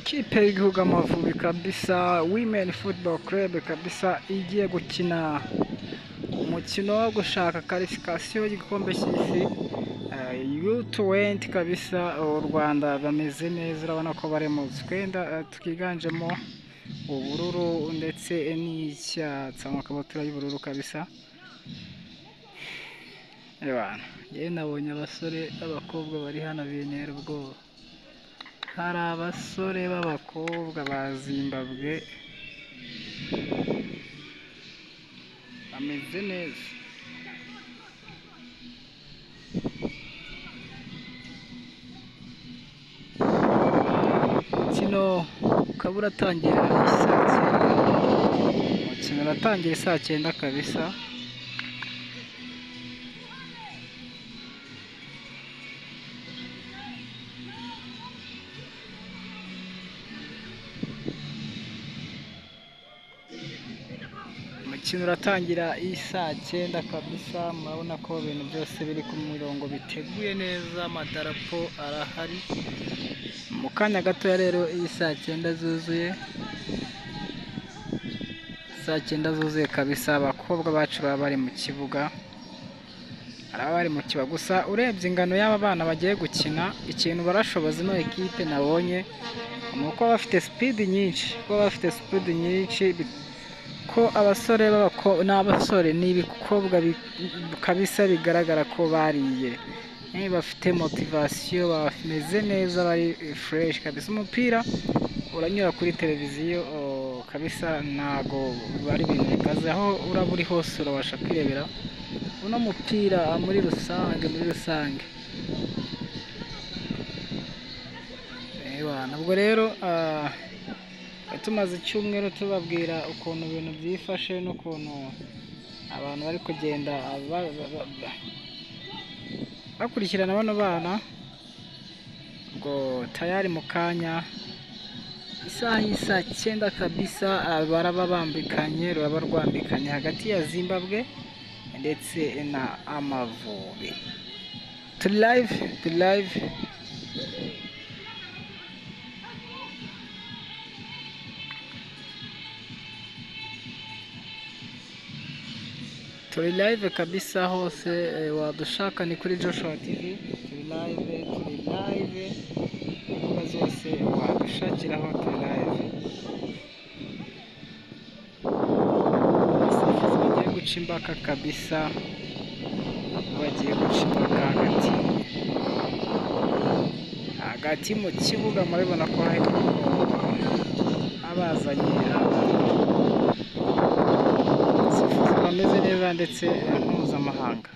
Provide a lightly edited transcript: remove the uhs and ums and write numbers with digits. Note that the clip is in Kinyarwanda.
Kipe y'igihugu Amavubi kabisa Women Football Club kabisa igiye gukina umukino wo gushaka qualification y'igikombe cy'isi U20 kabisa. U Rwanda bameze neza, urabona ko bari mu twenda twiganjemo ubururu ndetse n'icyatsi, amakabutura y'ubururu kabisa. Yewe nabonye abasore b'abakobwa bari hano bintera ubwoba. Hari abasore b'abakobwa ba Zimbabwe bameze neza. Umukino ukaba uratangira saa cyenda kabisa. Umukino uratangira saa cyenda kabisa. Murabona ko ibintu byose biri ku mirongo biteguye neza, amadarapo arahari. Mu kanya gatoya rero saa cyenda zuzuye kabisa. Abakobwa bacu baba bari mu kibuga, gusa urebye ingano y'aba bana bagiye gukina, ikintu barashoboza ino ekipe nabonye ni uko bafite speed nyinshi, ko abasore n'abasore n'ibikobwa kabisa bigaragara ko bariye, bafite motivation, bameze neza, bari fresh kabisa. Umupira uranyura kuri televiziyo kabisa, ntago bari ibintu bikaze, aho uraba uri hose urabasha kwirebera uno mupira muri rusange. Nubwo rero tumaze icyumweru tubabwira ukuntu ibintu byifashe n'ukuntu abantu bari kugenda bakurikirana bano bana, ngo tayari mu kanya saa cyenda kabisa baraba rwambikanye hagati ya Zimbabwe ndetse na Amavubi. Turi live kabisa, hose wadushaka ni kuri Joshua TV. Turi live imbuga zose wadushakiraho, turi live. Bagiye guca imbaka kabisa, hagati mu kibuga. murabibona ko hari abazanye bameze neza ndetse mpuzamahanga.